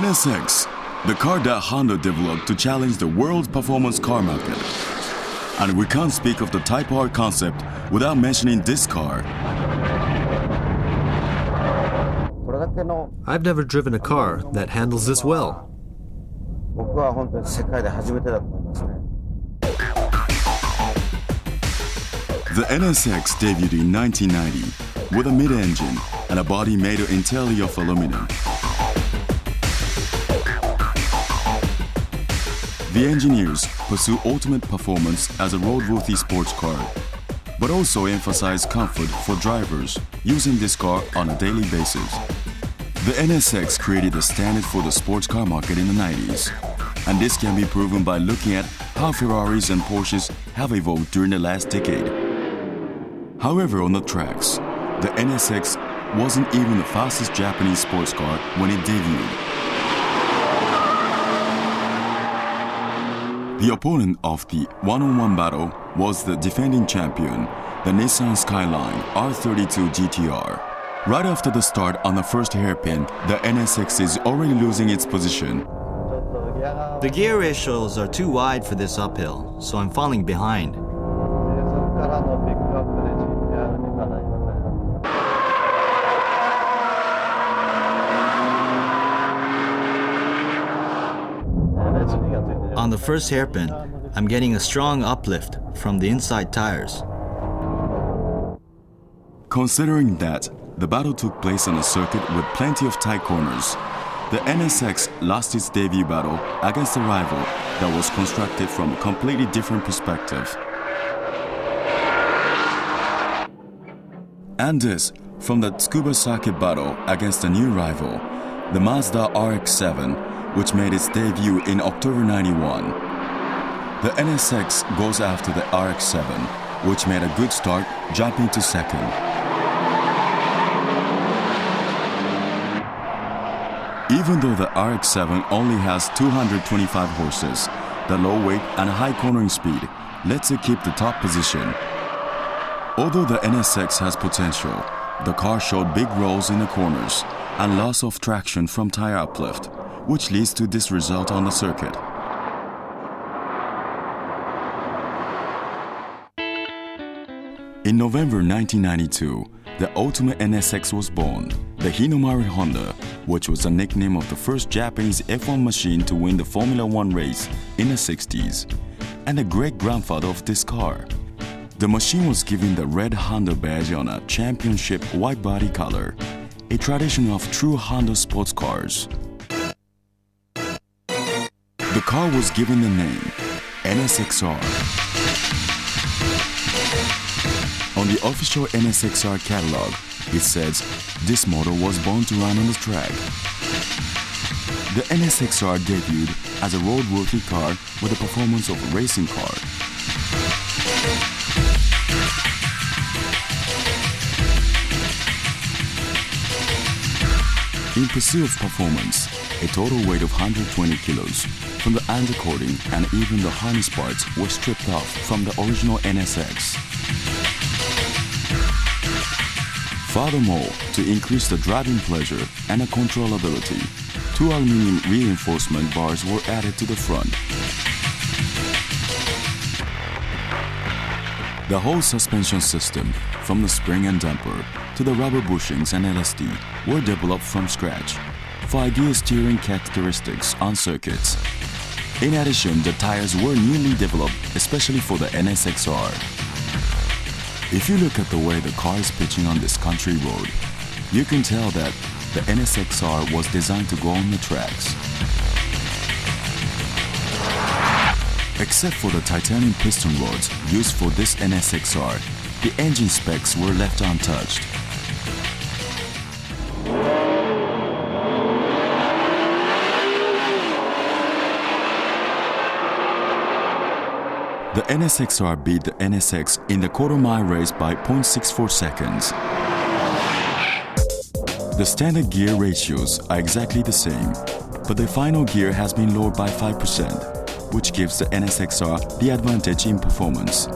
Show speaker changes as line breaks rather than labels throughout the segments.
NSX, the car that Honda developed to challenge the world's performance car market. And we can't speak of the Type R concept without mentioning this car.
I've never driven a car that handles this well.
The NSX debuted in 1990 with a mid-engine and a body made entirely of aluminum. The engineers pursue ultimate performance as a roadworthy sports car, but also emphasize comfort for drivers using this car on a daily basis. The NSX created a standard for the sports car market in the 90s, and this can be proven by looking at how Ferraris and Porsches have evolved during the last decade. However, on the tracks, the NSX wasn't even the fastest Japanese sports car when it debuted. The opponent of the one-on-one battle was the defending champion, the Nissan Skyline R32 GTR. Right after the start on the first hairpin, the NSX is already losing its position.
The gear ratios are too wide for this uphill, so I'm falling behind. On the first hairpin, I'm getting a strong uplift from the inside tires.
Considering that the battle took place on a circuit with plenty of tight corners, the NSX lost its debut battle against a rival that was constructed from a completely different perspective. And this from the Tsukuba circuit battle against a new rival, the Mazda RX-7, which made its debut in October 91. The NSX goes after the RX-7, which made a good start, jumping to second. Even though the RX-7 only has 225 horses, the low weight and high cornering speed lets it keep the top position. Although the NSX has potential, the car showed big rolls in the corners and loss of traction from tire uplift, which leads to this result on the circuit. In November 1992, the ultimate NSX was born, the Hinomari Honda, which was a nickname of the first Japanese F1 machine to win the Formula One race in the 60s, and the great-grandfather of this car. The machine was given the red Honda badge on a championship white body color, a tradition of true Honda sports cars. The car was given the name NSXR. On the official NSXR catalog, it says this model was born to run on the track. The NSXR debuted as a roadworthy car with the performance of a racing car. In pursuit of performance, a total weight of 120 kilos from the undercoating and even the harness parts were stripped off from the original NSX. Furthermore, to increase the driving pleasure and the controllability, 2 aluminum reinforcement bars were added to the front. The whole suspension system, from the spring and damper to the rubber bushings and LSD, were developed from scratch for ideal steering characteristics on circuits. In addition, the tires were newly developed especially for the NSXR. If you look at the way the car is pitching on this country road, you can tell that the NSXR was designed to go on the tracks. Except for the titanium piston rods used for this NSXR, the engine specs were left untouched. The NSXR beat the NSX in the quarter-mile race by 0.64 seconds. The standard gear ratios are exactly the same, but the final gear has been lowered by 5%, which gives the NSXR the advantage in performance.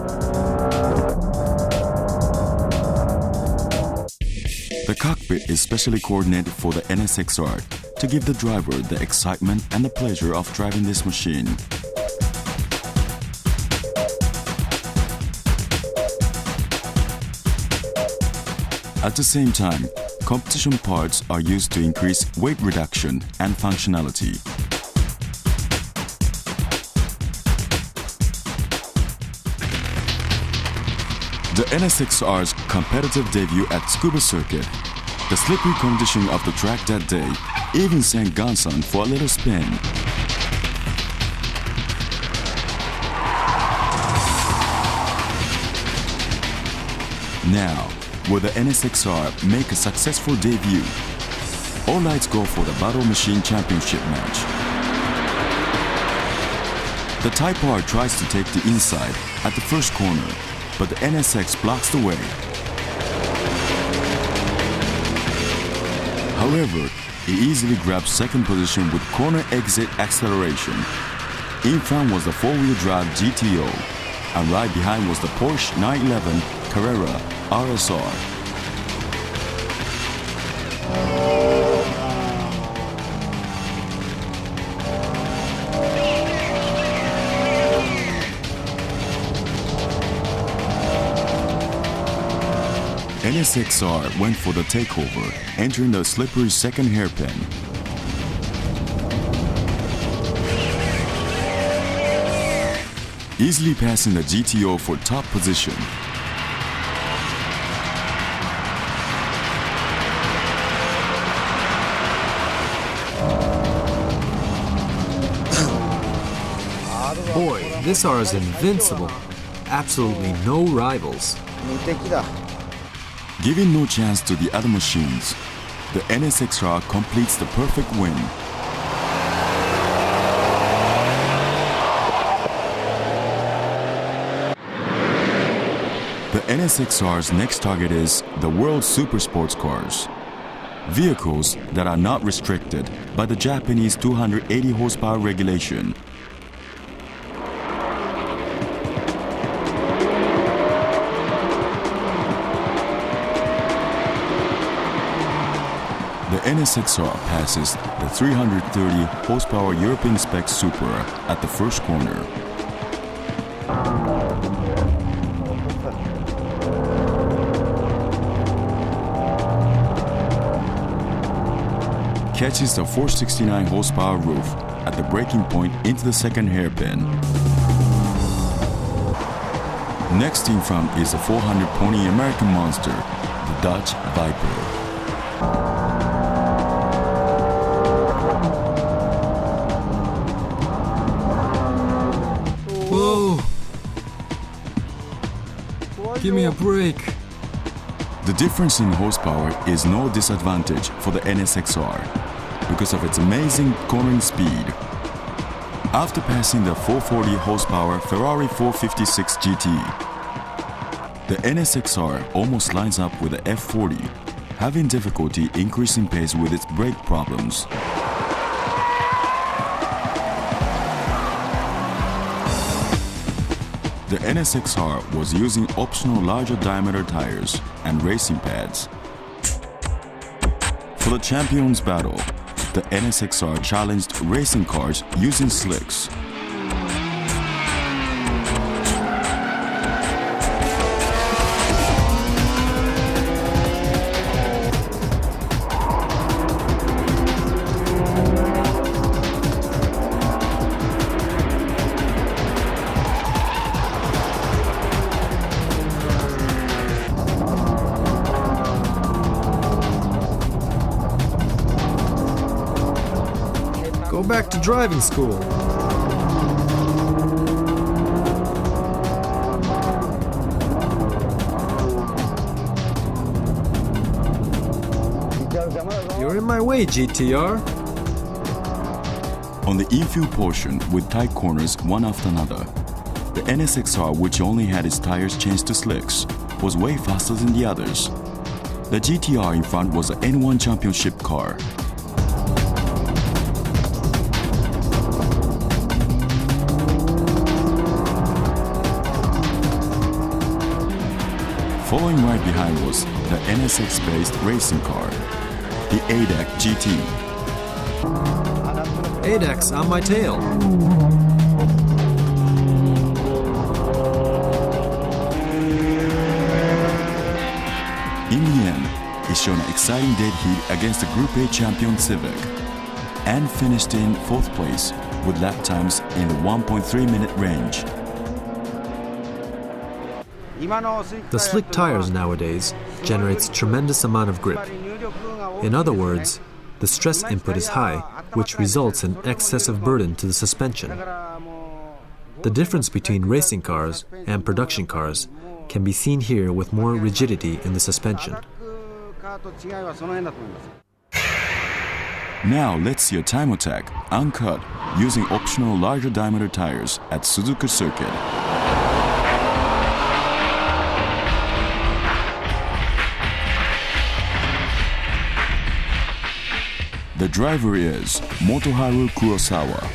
The cockpit is specially coordinated for the NSXR to give the driver the excitement and the pleasure of driving this machine. At the same time, competition parts are used to increase weight reduction and functionality. The NSXR's competitive debut at Tsukuba Circuit, the slippery condition of the track that day even sent Gansan for a little spin. Now, will the NSXR make a successful debut? All lights go for the Battle Machine Championship match. The Type R tries to take the inside at the first corner, but the NSX blocks the way. However, he easily grabs second position with corner exit acceleration. In front was the four-wheel drive GTO, and right behind was the Porsche 911 Carrera RSR. NSXR went for the takeover, entering the slippery second hairpin. Easily passing the GTO for top position.
Boy, this R is invincible. Absolutely no rivals.
Giving no chance to the other machines, the NSXR completes the perfect win. The NSXR's next target is the World Super Sports Cars, vehicles that are not restricted by the Japanese 280 horsepower regulation. The NSXR passes the 330 horsepower European spec Supra at the first corner. Catches the 469 horsepower roof at the braking point into the second hairpin. Next in front is the 400 pony American monster, the Dodge Viper.
Whoa! Give me a break.
The difference in horsepower is no disadvantage for the NSXR because of its amazing cornering speed. After passing the 440 horsepower Ferrari 456 GT, the NSXR almost lines up with the F40, having difficulty increasing pace with its brake problems. The NSXR was using optional larger diameter tires and racing pads. For the Champions Battle, the NSXR challenged racing cars using slicks.
Go back to driving school. You're in my way, GTR.
On the infield portion with tight corners one after another, the NSXR, which only had its tires changed to slicks, was way faster than the others. The GTR in front was an N1 championship car. Following right behind was the NSX-based racing car, the ADAC GT.
ADEX on my tail.
In the end, he showed an exciting dead heat against the Group A champion Civic and finished in 4th place with lap times in the 1.3-minute range.
The slick tires nowadays generates tremendous amount of grip. In other words, the stress input is high, which results in excessive burden to the suspension. The difference between racing cars and production cars can be seen here with more rigidity in the suspension.
Now let's see a time attack, uncut, using optional larger diameter tires at Suzuka Circuit. The driver is Motoharu Kurosawa.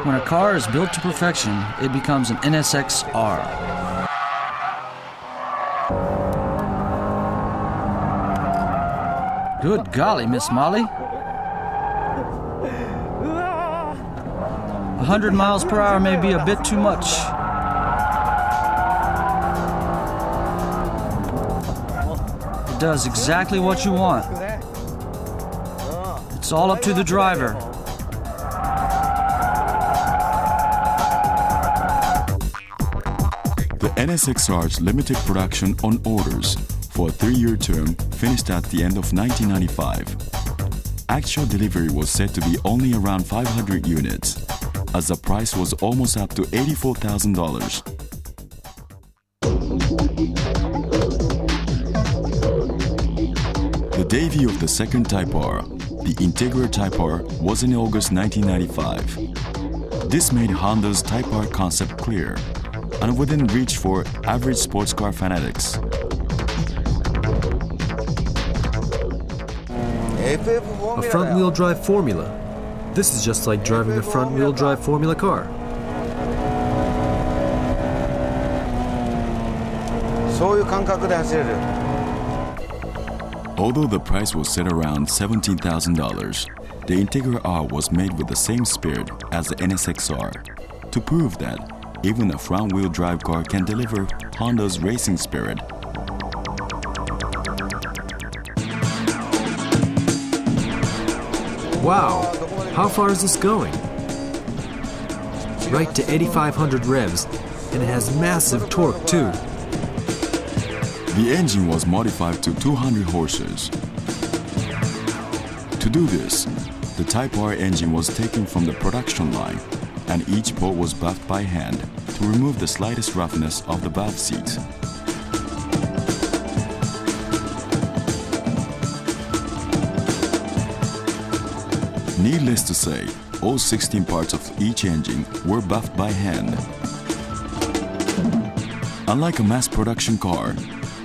When a car is built to perfection, it becomes an NSX-R. Good golly, Miss Molly. 100 miles per hour may be a bit too much. It does exactly what you want. It's all up to the driver.
The NSX-R's limited production on orders for a 3-year term finished at the end of 1995. Actual delivery was said to be only around 500 units, as the price was almost up to $84,000. The debut of the second Type R, the Integra Type R, was in August 1995. This made Honda's Type R concept clear and within reach for average sports car fanatics.
A front-wheel drive formula. This is just like driving a front-wheel drive formula car.
Although the price was set around $17,000, the Integra R was made with the same spirit as the NSX-R to prove that even a front-wheel drive car can deliver Honda's racing spirit.
Wow! How far is this going? Right to 8,500 revs, and it has massive torque too.
The engine was modified to 200 horses. To do this, the Type R engine was taken from the production line, and each port was buffed by hand to remove the slightest roughness of the valve seats. Needless to say, all 16 parts of each engine were buffed by hand. Unlike a mass production car,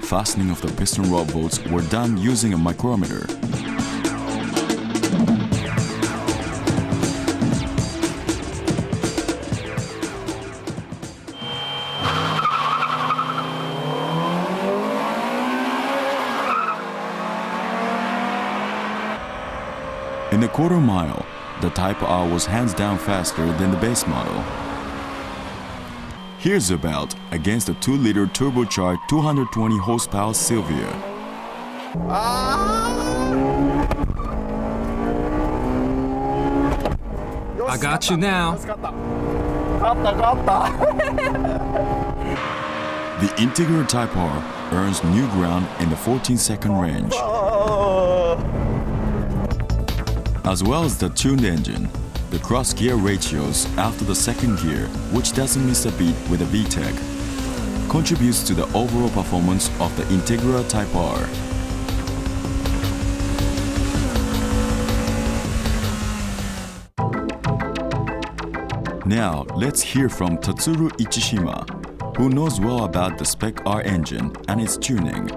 fastening of the piston rod bolts were done using a micrometer. In the quarter mile, the Type R was hands down faster than the base model. Here's about against the 2-liter turbocharged 220 horsepower Silvia.
I got you now.
The Integra Type R earns new ground in the 14-second range. As well as the tuned engine, the cross-gear ratios after the second gear, which doesn't miss a beat with a VTEC, contributes to the overall performance of the Integra Type R. Now, let's hear from Tatsuru Ichishima, who knows well about the Spec R engine and its tuning.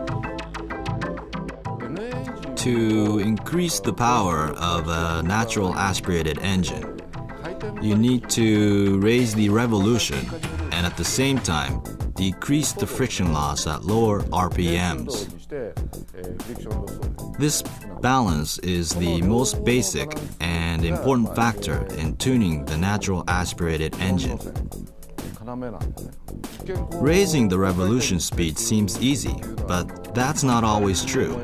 To increase the power of a natural aspirated engine, you need to raise the revolution and at the same time decrease the friction loss at lower RPMs. This balance is the most basic and important factor in tuning the natural aspirated engine. Raising the revolution speed seems easy, but that's not always true.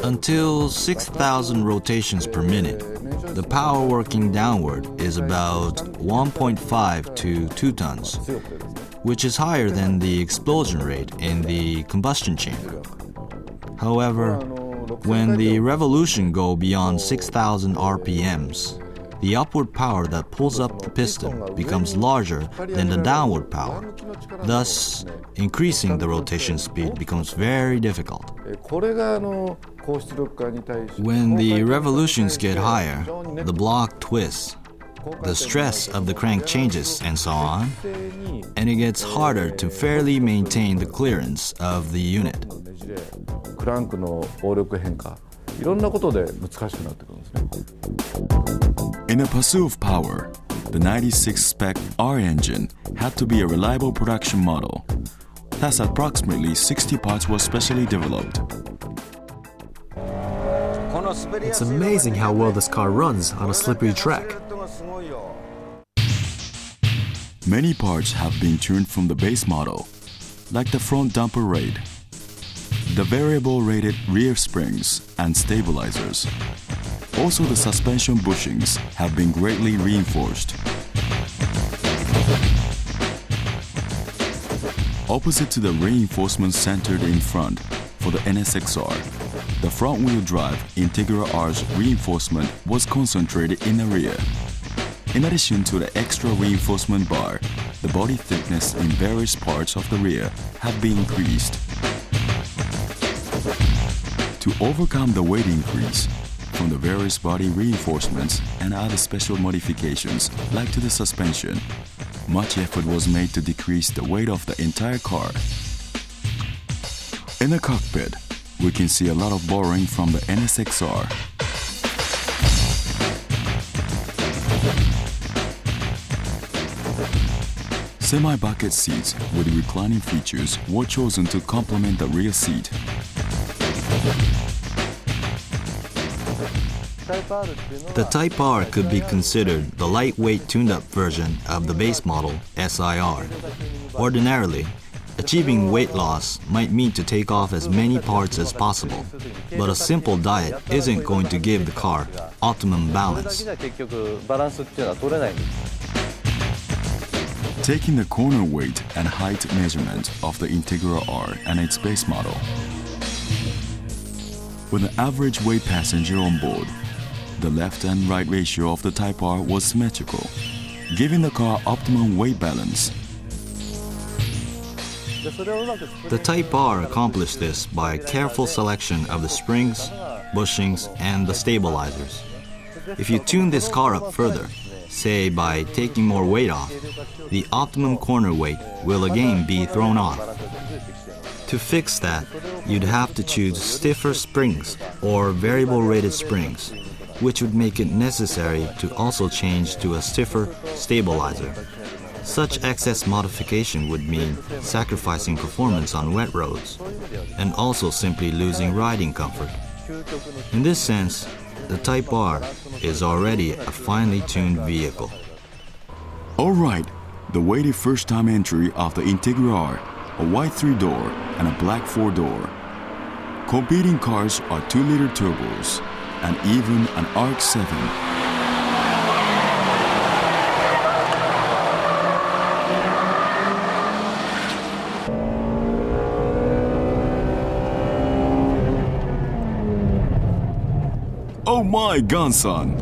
Until 6,000 rotations per minute, the power working downward is about 1.5 to 2 tons, which is higher than the explosion rate in the combustion chamber. However, when the revolution go beyond 6,000 RPMs, the upward power that pulls up the piston becomes larger than the downward power. Thus, increasing the rotation speed becomes very difficult. When the revolutions get higher, the block twists, the stress of the crank changes, and so on, and it gets harder to fairly maintain the clearance of the unit.
In a pursuit of power, the 96 Spec R engine had to be a reliable production model. Thus, approximately 60 parts were specially developed.
It's amazing how well this car runs on a slippery track.
Many parts have been tuned from the base model, like the front dumper rate, the variable rated rear springs and stabilizers. Also, the suspension bushings have been greatly reinforced. Opposite to the reinforcements centered in front for the NSX-R, the front-wheel drive Integra R's reinforcement was concentrated in the rear. In addition to the extra reinforcement bar, the body thickness in various parts of the rear have been increased. To overcome the weight increase, from the various body reinforcements and other special modifications, like to the suspension, much effort was made to decrease the weight of the entire car. In the cockpit, we can see a lot of borrowing from the NSXR. Semi-bucket seats with reclining features were chosen to complement the rear seat.
The Type R could be considered the lightweight tuned-up version of the base model SIR. Ordinarily, achieving weight loss might mean to take off as many parts as possible, but a simple diet isn't going to give the car optimum balance.
Taking the corner weight and height measurement of the Integra R and its base model, with an average weight passenger on board, the left and right ratio of the Type R was symmetrical, giving the car optimum weight balance.
The Type R accomplished this by careful selection of the springs, bushings, and the stabilizers. If you tune this car up further, say by taking more weight off, the optimum corner weight will again be thrown off. To fix that, you'd have to choose stiffer springs or variable rated springs, which would make it necessary to also change to a stiffer stabilizer. Such excess modification would mean sacrificing performance on wet roads, and also simply losing riding comfort. In this sense, the Type R is already a finely tuned vehicle.
Alright, the weighted first-time entry of the Integra R, a white 3-door and a black 4-door. Competing cars are 2-liter turbos, and even an ARC-7. Oh my, Gunsan!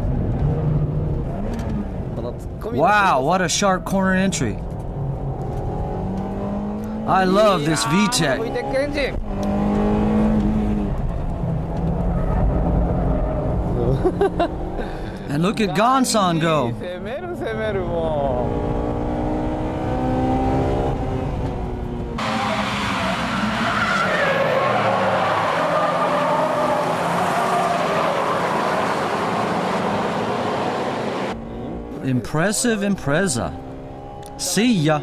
Wow, what a sharp corner entry. I love this VTEC. And look at Gonsan go. Impressive Impreza. See ya.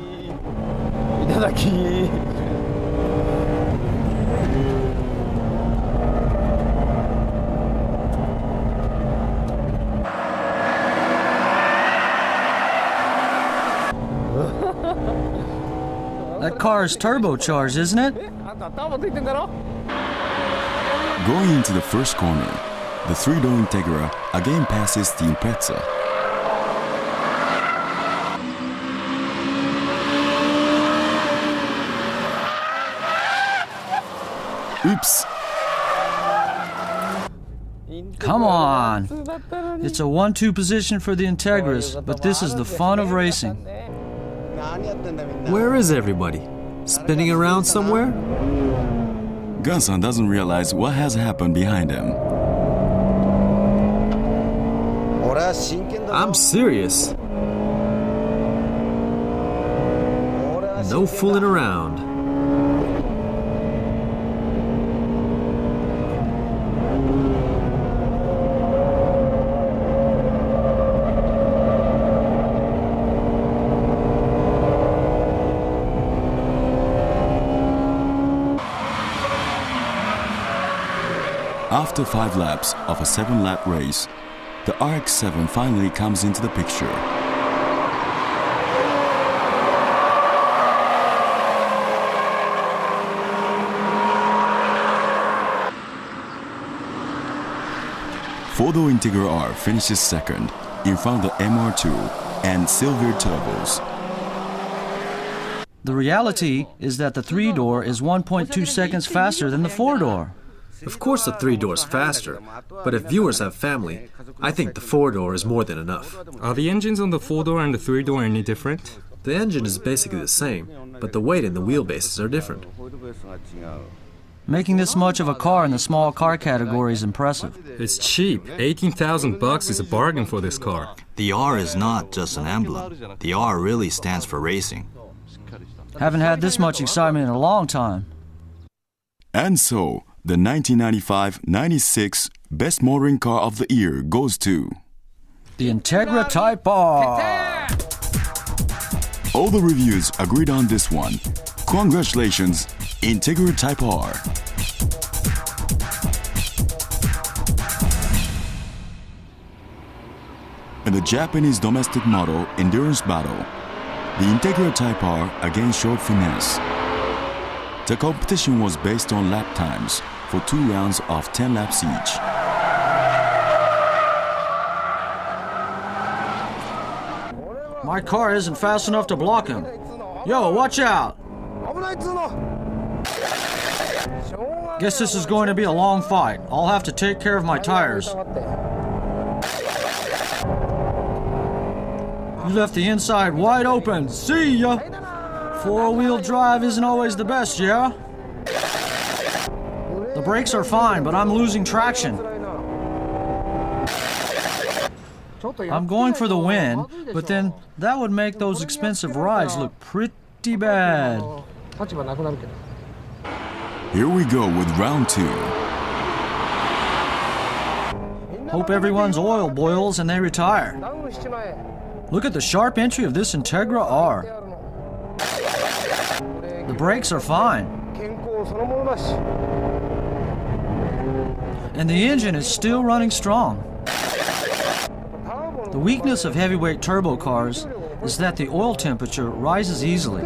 That car is turbocharged, isn't it?
Going into the first corner, the 3-door Integra again passes the Impreza. Oops!
Come on. It's a 1-2 position for the Integras, but this is the fun of racing.
Where is everybody? Spinning around somewhere?
Gunsan doesn't realize what has happened behind him.
I'm serious. No fooling around.
After 5 laps of a 7-lap race, the RX-7 finally comes into the picture. Four-door Integra R finishes second in front of the MR2 and Silver Turbos.
The reality is that the 3-door is 1.2 seconds faster than the 4-door.
Of course the 3-door is faster, but if viewers have family, I think the 4-door is more than enough.
Are the engines on the 4-door and the 3-door any different?
The engine is basically the same, but the weight and the wheelbases are different.
Making this much of a car in the small car category is impressive.
It's cheap. $18,000 is a bargain for this car.
The R is not just an emblem. The R really stands for racing.
Haven't had this much excitement in a long time.
And so, the 1995-96 Best Motoring Car of the Year goes to
The Integra Type R.
All the reviews agreed on this one. Congratulations, Integra Type R. In the Japanese domestic model endurance battle, the Integra Type R again showed finesse. The competition was based on lap times for 2 rounds of 10 laps each.
My car isn't fast enough to block him. Yo, watch out! Guess this is going to be a long fight. I'll have to take care of my tires. You left the inside wide open. See ya! 4-wheel drive isn't always the best, yeah? The brakes are fine, but I'm losing traction. I'm going for the win, but then that would make those expensive rides look pretty bad.
Here we go with round 2.
Hope everyone's oil boils and they retire. Look at the sharp entry of this Integra R. The brakes are fine. And the engine is still running strong. The weakness of heavyweight turbo cars is that the oil temperature rises easily.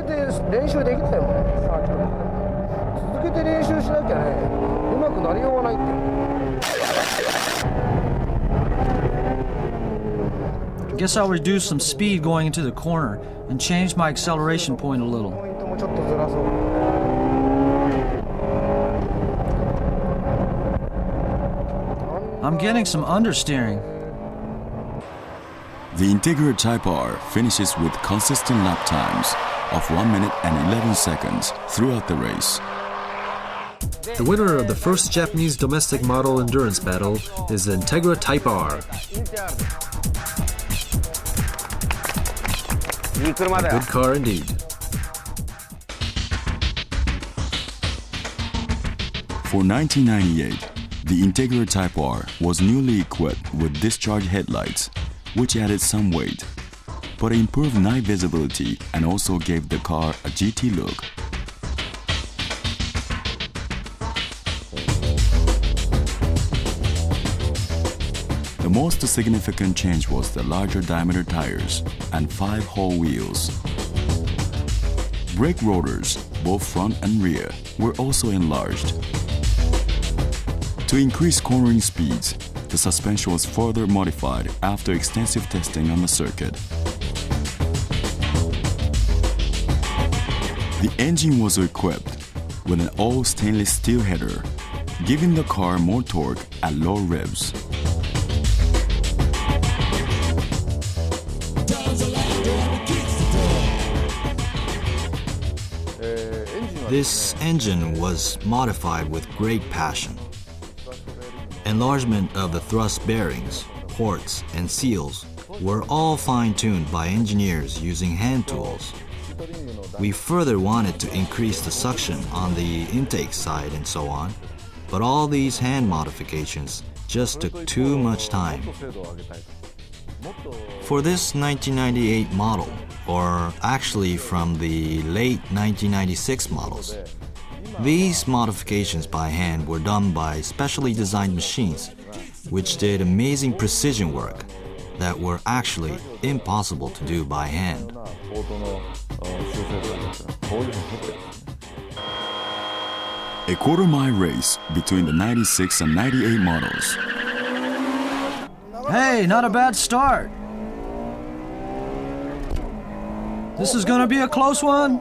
Guess I'll reduce some speed going into the corner and change my acceleration point a little. I'm getting some understeering.
The Integra Type R finishes with consistent lap times of 1 minute and 11 seconds throughout the race.
The winner of the first Japanese domestic model endurance battle is the Integra Type R. A good car indeed.
For 1998, the Integra Type R was newly equipped with discharge headlights, which added some weight, but improved night visibility and also gave the car a GT look. The most significant change was the larger diameter tires and 5-hole wheels. Brake rotors, both front and rear, were also enlarged. To increase cornering speeds, the suspension was further modified after extensive testing on the circuit. The engine was equipped with an all stainless steel header, giving the car more torque at low revs.
This engine was modified with great passion. Enlargement of the thrust bearings, ports, and seals were all fine-tuned by engineers using hand tools. We further wanted to increase the suction on the intake side and so on, but all these hand modifications just took too much time. For this 1998 model, or actually from the late 1996 models, these modifications by hand were done by specially designed machines, which did amazing precision work that were actually impossible to do by hand.
A quarter-mile race between the 96 and 98 models.
Hey, not a bad start. This is gonna be a close one.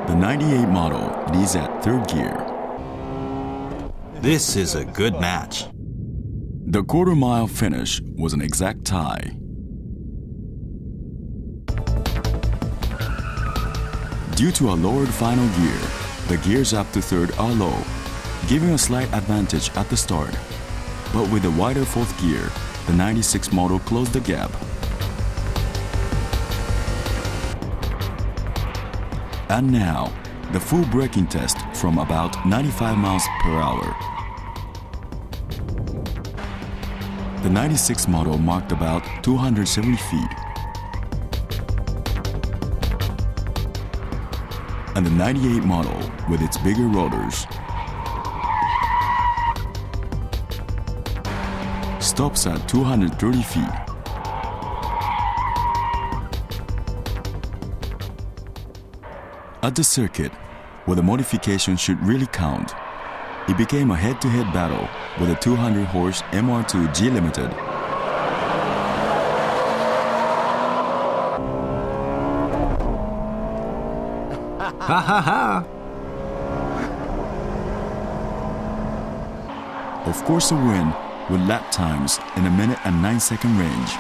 The 98 model leads at 3rd gear.
This is a good match.
The quarter-mile finish was an exact tie. Due to a lowered final gear, the gears up to 3rd are low, giving a slight advantage at the start. But with a wider fourth gear, the 96 model closed the gap. And now, the full braking test from about 95 miles per hour. The 96 model marked about 270 feet. And the 98 model, with its bigger rotors, stops at 230 feet. At the circuit, where the modification should really count, it became a head-to-head battle with a 200-horse MR2 G Limited.
Ha ha ha!
Of course, a win with lap times in a minute and 9-second range.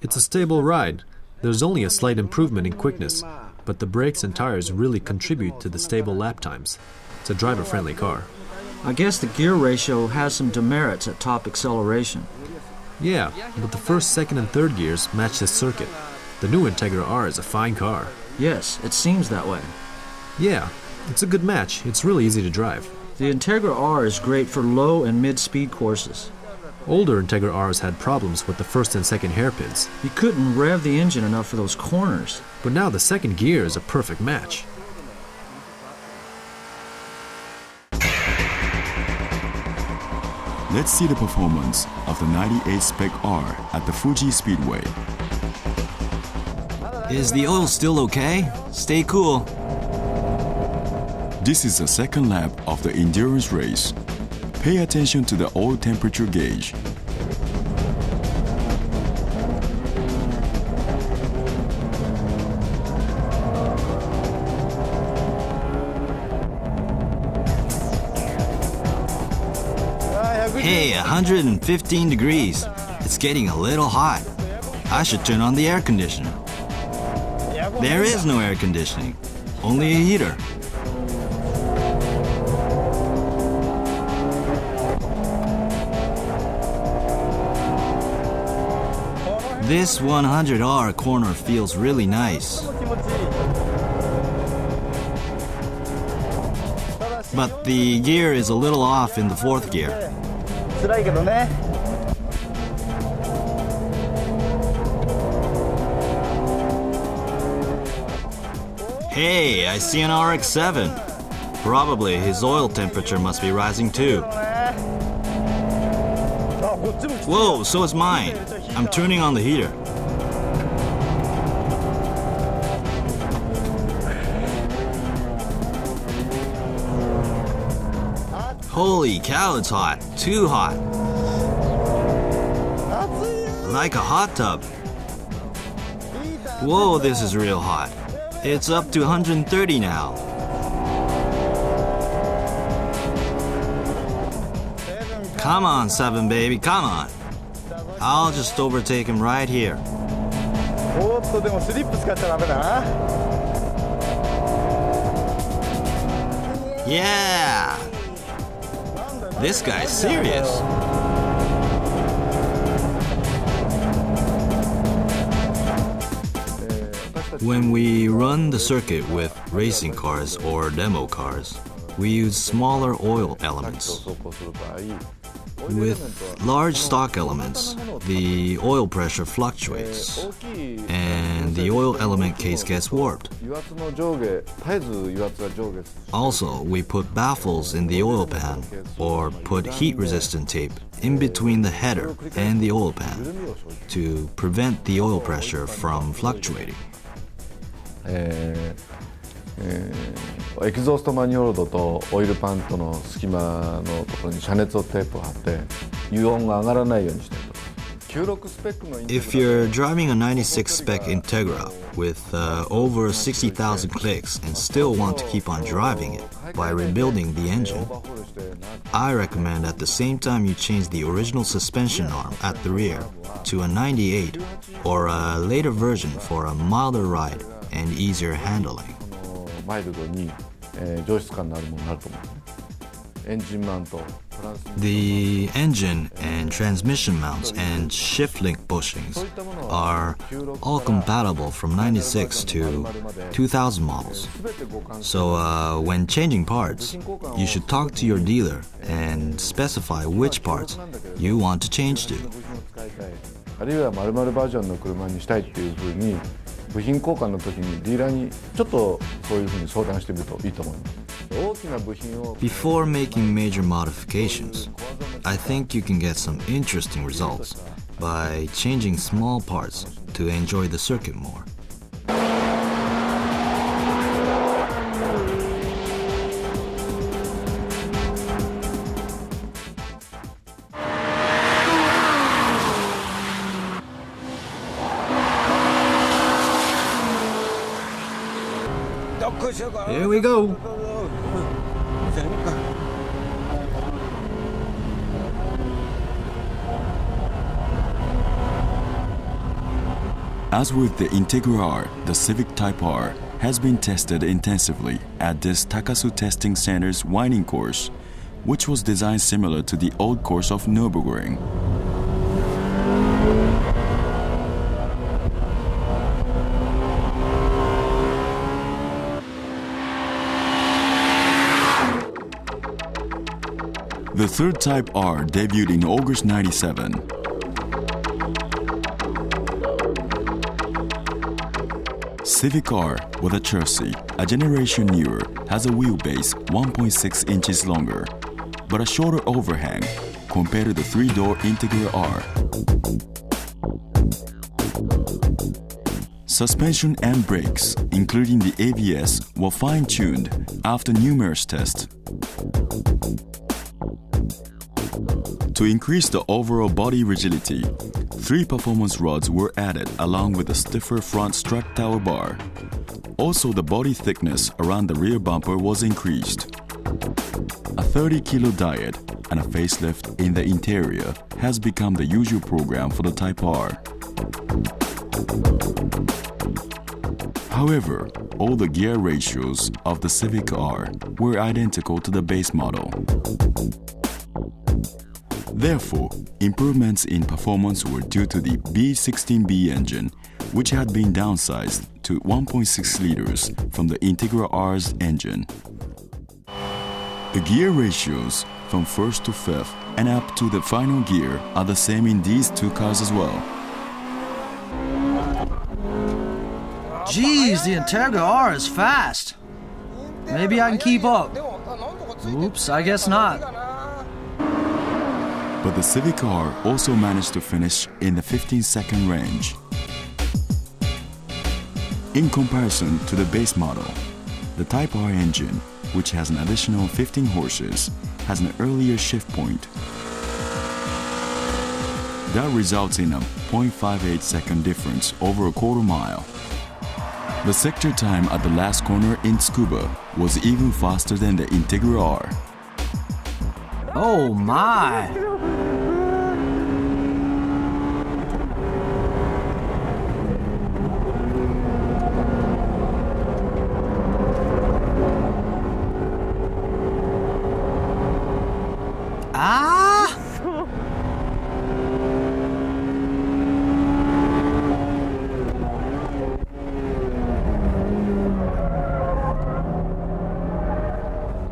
It's a stable ride. There's only a slight improvement in quickness, but the brakes and tires really contribute to the stable lap times. It's a driver-friendly car.
I guess the gear ratio has some demerits at top acceleration.
Yeah, but the first, second, and third gears match this circuit. The new Integra R is a fine car.
Yes, it seems that way.
Yeah, it's a good match. It's really easy to drive.
The Integra R is great for low and mid-speed courses.
Older Integra Rs had problems with the first and second hairpins.
You couldn't rev the engine enough for those corners.
But now the second gear is a perfect match.
Let's see the performance of the 98 Spec R at the Fuji Speedway.
Is the oil still okay? Stay cool.
This is the second lap of the endurance race. Pay attention to the oil temperature gauge.
Hey, 115 degrees. It's getting a little hot. I should turn on the air conditioner. There is no air conditioning, only a heater. This 100R corner feels really nice. But the gear is a little off in the fourth gear. Hey, I see an RX-7. Probably his oil temperature must be rising too. Whoa, so is mine. I'm turning on the heater. Holy cow, it's hot. Too hot. Like a hot tub. Whoa, this is real hot. It's up to 130 now. Come on, 7 baby, come on. I'll just overtake him right here. Yeah! This guy's serious. When we run the circuit with racing cars or demo cars, we use smaller oil elements. With large stock elements, the oil pressure fluctuates, and the oil element case gets warped. Also, we put baffles in the oil pan, or put heat-resistant tape in between the header and the oil pan to prevent the oil pressure from fluctuating.
エキゾーストマニフォールドとオイルパンとの隙間のところに遮熱テープを貼って油温が上がらないようにしていると。
If you're driving a 96 spec Integra with over 60,000 clicks and still want to keep on driving it by rebuilding the engine, I recommend at the same time you change the original suspension arm at the rear to a 98 or a later version for a milder ride and easier handling.
マイルドに上質感のあるものになると思うね。エンジンマウント、
The engine and transmission mounts and shift link bushings are all compatible from 96 to 2000 models. So when changing parts, you should talk to your dealer and specify which parts you want to change to.
あるいは〇〇バージョンの車にしたいっていうふうに部品交換の時にディーラーにちょっとそういうふうに相談してみるといいと思います。
Before making major modifications, I think you can get some interesting results by changing small parts to enjoy the circuit more.
Here we go.
As with the Integra R, the Civic Type R has been tested intensively at this Takasu Testing Center's winding course, which was designed similar to the old course of Nürburgring. The third Type R debuted in August 97. Civic R with a chassis, a generation newer, has a wheelbase 1.6 inches longer, but a shorter overhang compared to the three-door Integra R. Suspension and brakes, including the ABS, were fine-tuned after numerous tests. To increase the overall body rigidity, 3 performance rods were added along with a stiffer front strut tower bar. Also, the body thickness around the rear bumper was increased. A 30-kilo diet and a facelift in the interior has become the usual program for the Type R. However, all the gear ratios of the Civic R were identical to the base model. Therefore, improvements in performance were due to the B16B engine, which had been downsized to 1.6 liters from the Integra R's engine. The gear ratios from first to fifth and up to the final gear are the same in these 2 cars as well.
Geez, the Integra R is fast. Maybe I can keep up. Oops, I guess not.
But the Civic R also managed to finish in the 15-second range. In comparison to the base model, the Type R engine, which has an additional 15 horses, has an earlier shift point. That results in a 0.58-second difference over a quarter mile. The sector time at the last corner in Tsukuba was even faster than the Integra R.
Oh my!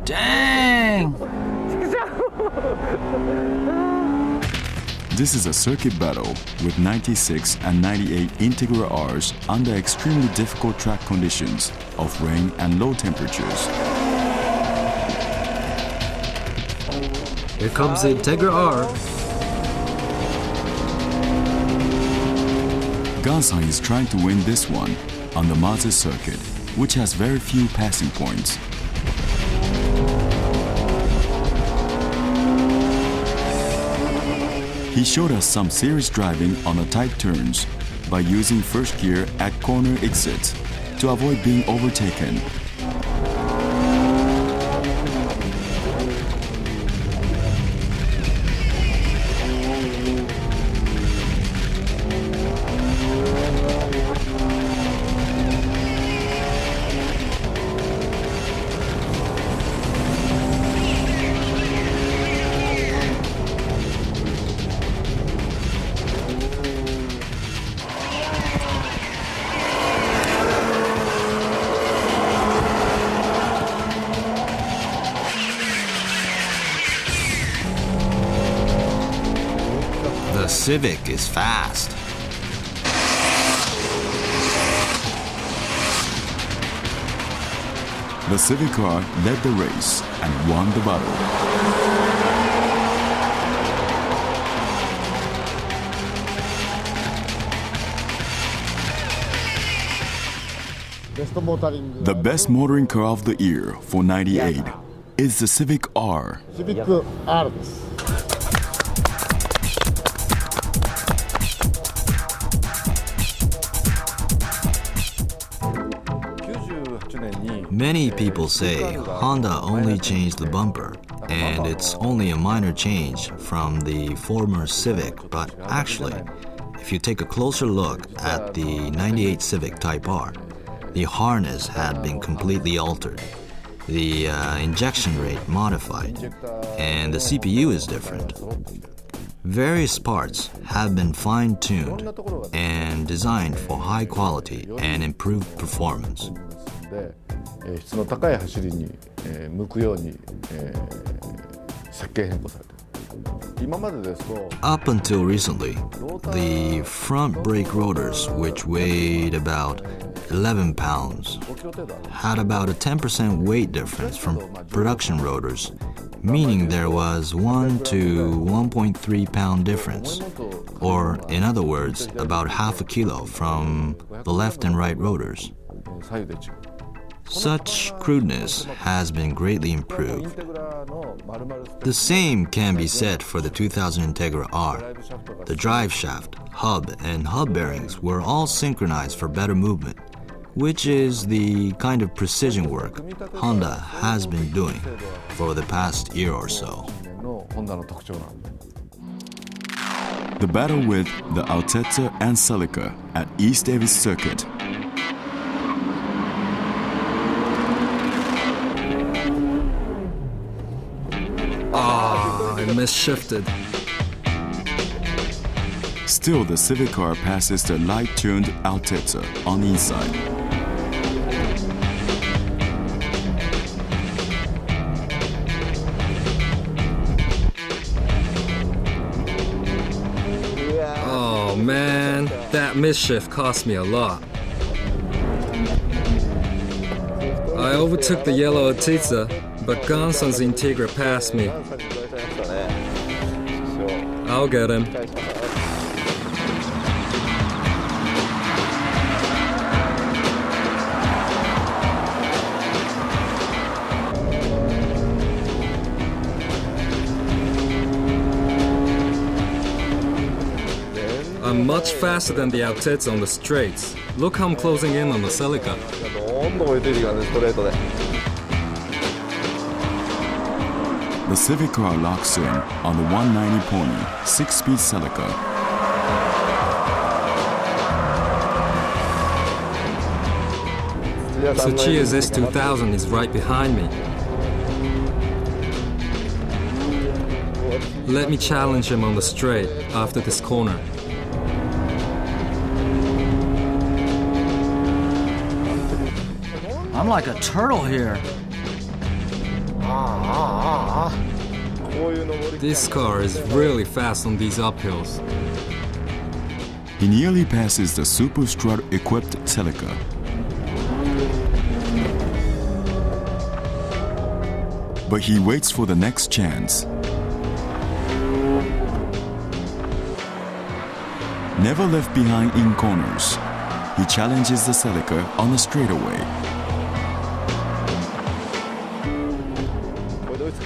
Dang!
This is a circuit battle with 96 and 98 Integra Rs under extremely difficult track conditions of rain and low temperatures.
Here comes the Integra R.
Gansan is trying to win this one on the Maze circuit, which has very few passing points. He showed us some serious driving on the tight turns by using first gear at corner exits to avoid being overtaken.
Civic is fast.
The Civic car led the race and won the battle. The best motoring car of the year for '98 is the Civic R.
シビック R です。
Many people say Honda only changed the bumper, and it's only a minor change from the former Civic, but actually, if you take a closer look at the '98 Civic Type R, the harness had been completely altered, the injection rate modified, and the CPU is different. Various parts have been fine-tuned and designed for high quality and improved performance.
質の高い走りに向くように設計変更されている。
Up until recently, the front brake rotors, which weighed about 11 pounds, had about a 10% weight difference from production rotors, meaning there was 1 to 1.3 pound difference, or in other words, about half a kilo from the left and right rotors. Such crudeness has been greatly improved. The same can be said for the 2000 Integra R. The drive shaft, hub, and hub bearings were all synchronized for better movement, which is the kind of precision work Honda has been doing for the past year or so.
The battle with the Altezza and Celica at East Davis Circuit.
I misshifted.
Still, the Civic car passes the light-tuned Altezza on the inside.
Oh man, that misshift cost me a lot. I overtook the yellow Altezza, but Ganson's Integra passed me. I'll get him. I'm much faster than the Altezza on the straights. Look how I'm closing in on the Celica.
The Civic car locks in on the 190 pony 6-speed Celica.
Tsuchiya's S2000 is right behind me. Let me challenge him on the straight after this corner.
I'm like a turtle here.
This car is really fast on these uphills.
He nearly passes the Super Strut-equipped Celica. But he waits for the next chance. Never left behind in corners, he challenges the Celica on the straightaway.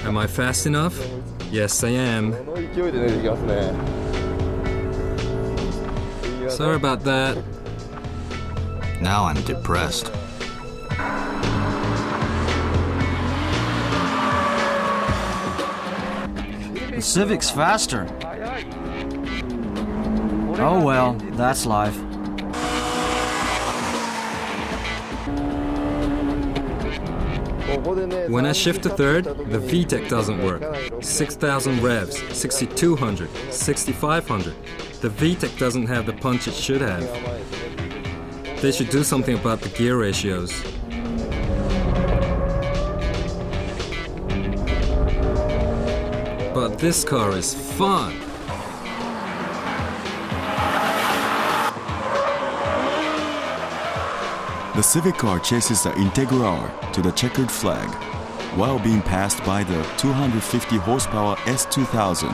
Am I fast enough? Yes, I am. Sorry about that.
Now I'm depressed.
The Civic's faster. Oh well, that's life.
When I shift to third, the VTEC doesn't work. 6,000 revs, 6,200, 6,500. The VTEC doesn't have the punch it should have. They should do something about the gear ratios. But this car is fun.
The Civic car chases the Integra R to the checkered flag while being passed by the 250 horsepower S2000,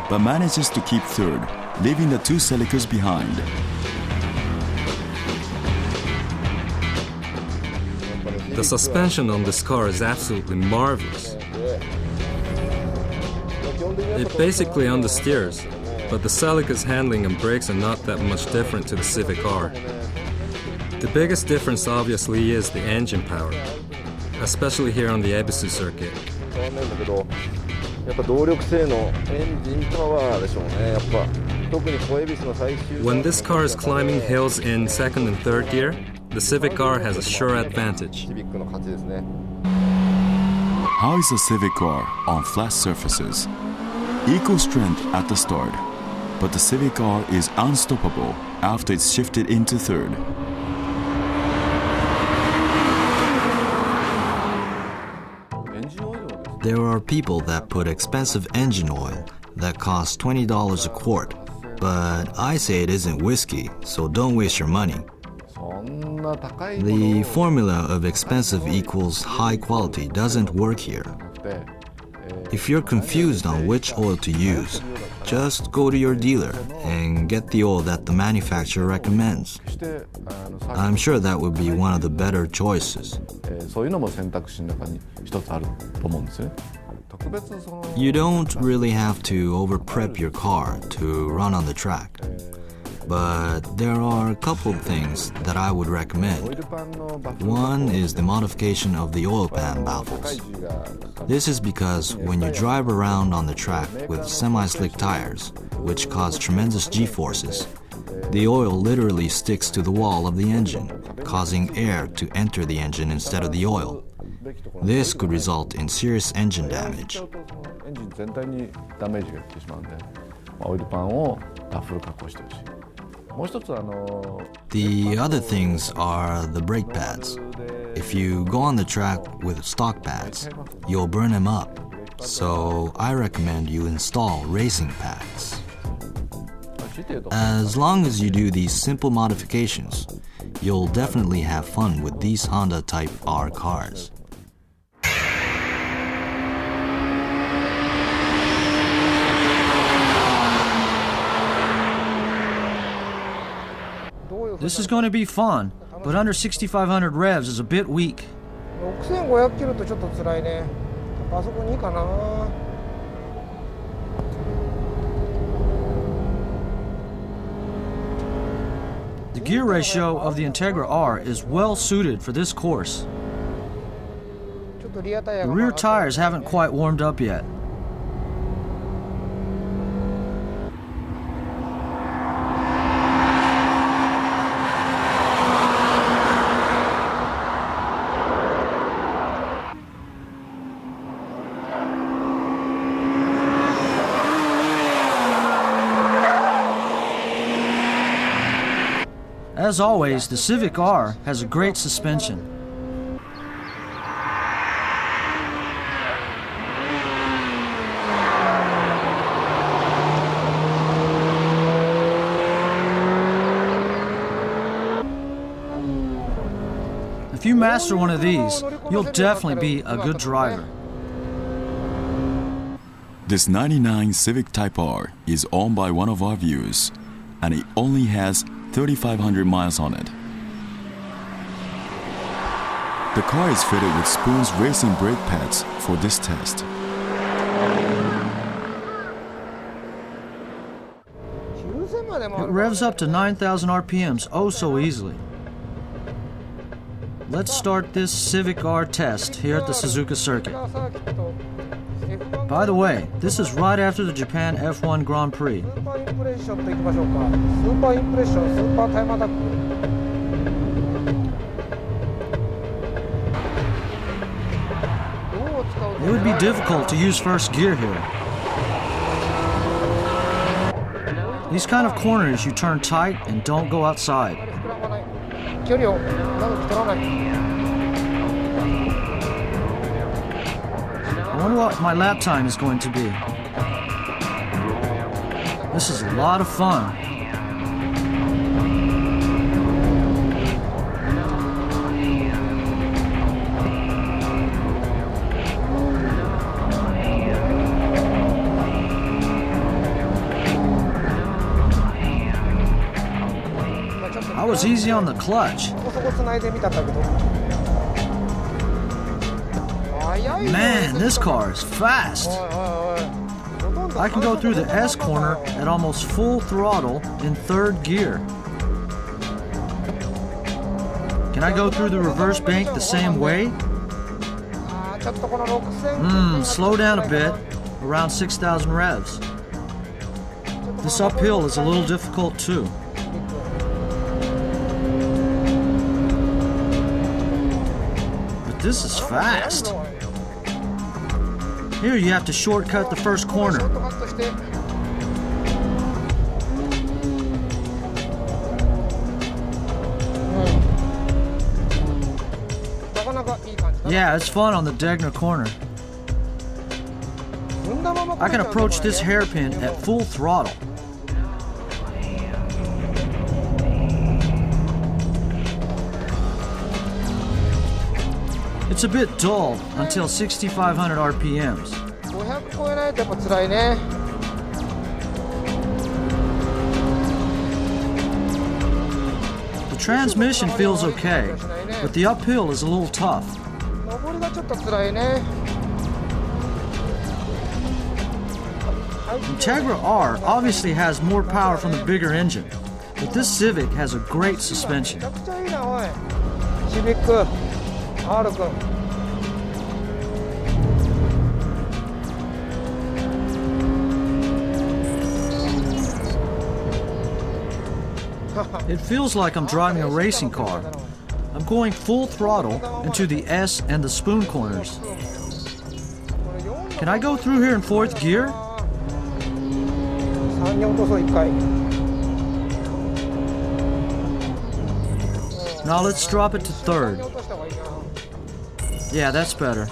but manages to keep third, leaving the two Celicas behind.
The suspension on this car is absolutely marvelous. It basically understeers, but the Celica's handling and brakes are not that much different to the Civic R. The biggest difference obviously is the engine power, especially here on the Ebisu circuit. When this car is climbing hills in second and third gear, the Civic R has a sure advantage.
How is the Civic R on flat surfaces? Equal strength at the start, but the Civic R is unstoppable after it's shifted into third.
There are people that put expensive engine oil that costs $20 a quart, but I say it isn't whiskey, so don't waste your money. The formula of expensive equals high quality doesn't work here. If you're confused on which oil to use, just go to your dealer and get the oil that the manufacturer recommends. I'm sure that would be one of the better choices. You don't really have to over-prep your car to run on the track. But there are a couple of things that I would recommend. One is the modification of the oil pan baffles. This is because when you drive around on the track with semi-slick tires, which cause tremendous G-forces, the oil literally sticks to the wall of the engine, causing air to enter the engine instead of the oil. This could result in serious engine damage. The other things are the brake pads. If you go on the track with stock pads, you'll burn them up. So I recommend you install racing pads. As long as you do these simple modifications, you'll definitely have fun with these Honda Type R cars.
This is going to be fun, but under 6,500 revs is a bit weak.
6500キロとちょっと辛いね。あそこにいいかな。
The gear ratio of the Integra R is well suited for this course. The rear tires haven't quite warmed up yet. As always, the Civic R has a great suspension. If you master one of these, you'll definitely be a good driver.
This 99 Civic Type R is owned by one of our viewers, and it only has 3,500 miles on it. The car is fitted with Spoon's racing brake pads for this test.
It revs up to 9,000 RPMs oh so easily. Let's start this Civic R test here at the Suzuka circuit. By the way, this is right after the Japan F1 Grand Prix. It would be difficult to use first gear here. These kind of corners you turn tight and don't go outside. I wonder what my lap time is going to be. This is a lot of fun. was easy on the clutch. Man, this car is fast. I can go through the S corner at almost full throttle in third gear. Can I go through the reverse bank the same way? Slow down a bit, around 6,000 revs. This uphill is a little difficult too. But this is fast. Here you have to shortcut the first corner. Yeah, it's fun on the Degner corner. I can approach this hairpin at full throttle. It's a bit dull until 6,500 RPMs. The transmission feels okay, but the uphill is a little tough. Integra R obviously has more power from the bigger engine, but this Civic has a great suspension. It feels like I'm driving a racing car. I'm going full throttle into the S and the spoon corners. Can I go through here in fourth gear? Now let's drop it to third. Yeah, that's better.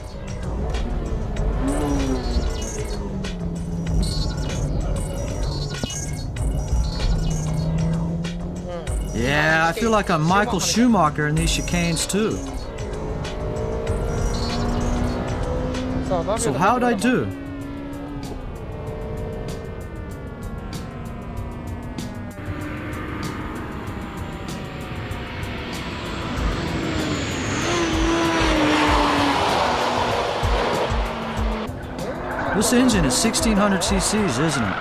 Yeah, I feel like I'm Michael Schumacher in these chicanes too. So how'd I do? This engine is 1,600 cc's, isn't it?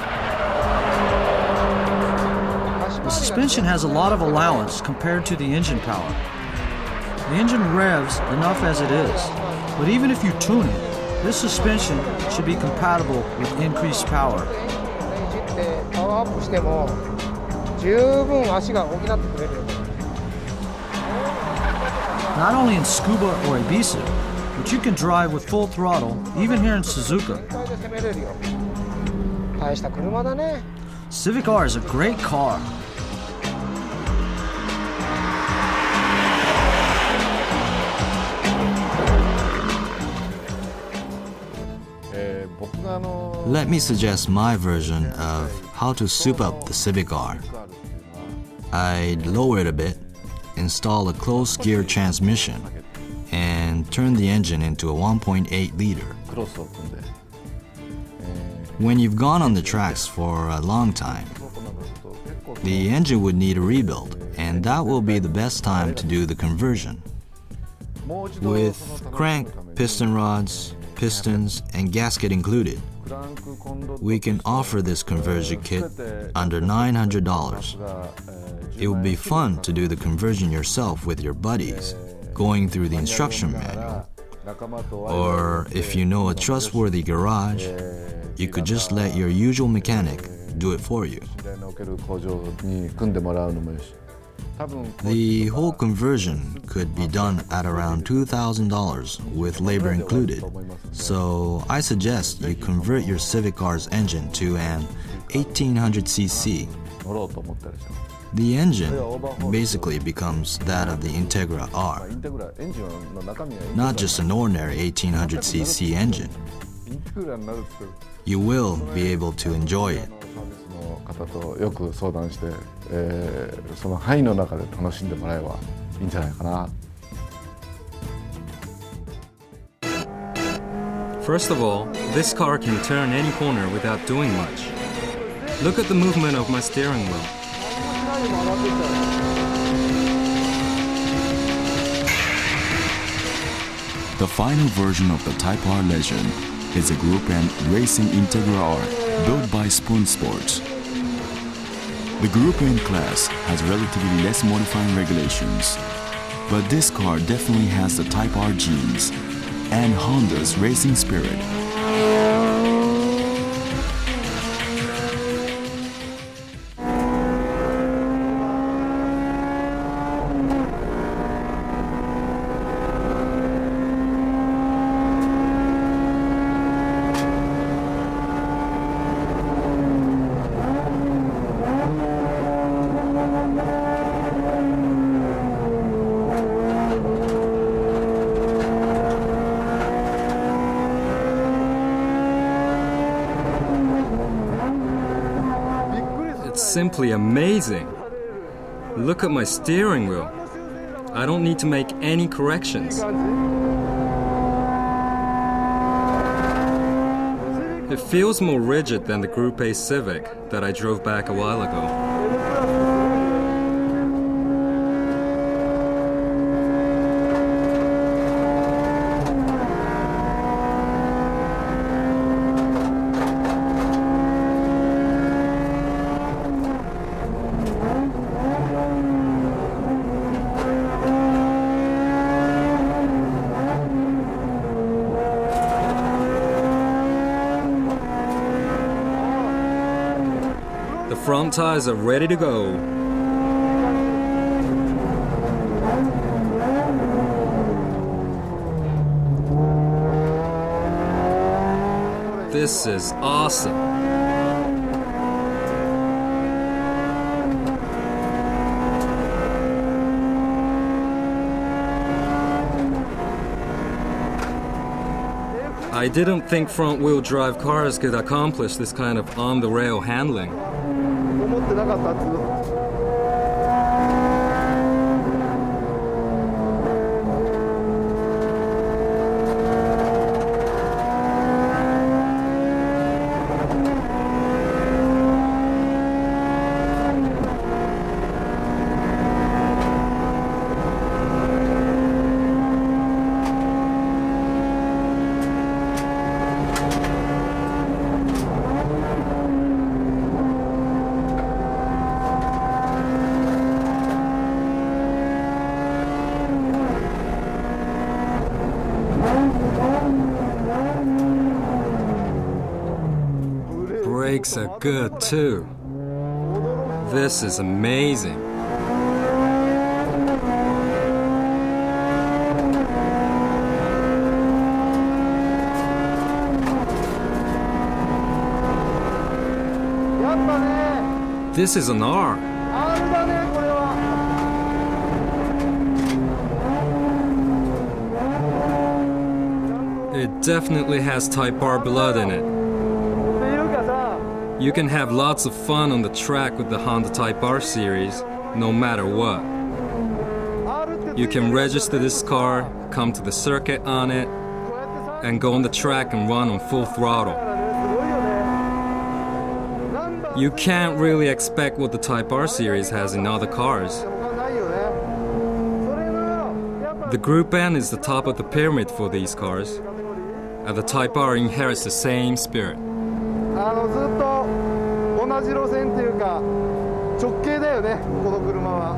The suspension has a lot of allowance compared to the engine power. The engine revs enough as it is, but even if you tune it, this suspension should be compatible with increased power. Not only in Tsukuba or Ebisu, but you can drive with full throttle even here in Suzuka. Civic R is a great car.
Let me suggest my version of how to soup up the Civic R. I'd lower it a bit, install a closed gear transmission, and turn the engine into a 1.8 liter. When you've gone on the tracks for a long time, the engine would need a rebuild, and that will be the best time to do the conversion. With crank, piston rods, pistons, and gasket included, we can offer this conversion kit under $900. It would be fun to do the conversion yourself with your buddies, going through the instruction manual. Or if you know a trustworthy garage, you could just let your usual mechanic do it for you. The whole conversion could be done at around $2,000 with labor included, so I suggest you convert your Civic R's engine to an 1800cc. The engine basically becomes that of the Integra R, not just an ordinary 1800cc engine. You will be able to enjoy it.
方とよく相談して、その範囲の中で楽しんでもらえばいいんじゃないかな。
First of all, this car can turn any corner without doing much. Look at the movement of my steering wheel.
The final version of the Type R Legend is a Group N Racing Integra R built by Spoon Sports. The Group N class has relatively less modifying regulations, but this car definitely has the Type R genes and Honda's racing spirit.
Simply amazing. Look at my steering wheel. I don't need to make any corrections. It feels more rigid than the Group A Civic that I drove back a while ago. The front tires are ready to go. This is awesome. I didn't think front-wheel drive cars could accomplish this kind of on-the-rail handling. Brakes are good too. This is amazing. This is an R. It definitely has Type R blood in it. You can have lots of fun on the track with the Honda Type R series, no matter what. You can register this car, come to the circuit on it, and go on the track and run on full throttle. You can't really expect what the Type R series has in other cars. The Group N is the top of the pyramid for these cars, and the Type R inherits the same spirit.
ずっと同じ路線っていうか直径だよねこの車は。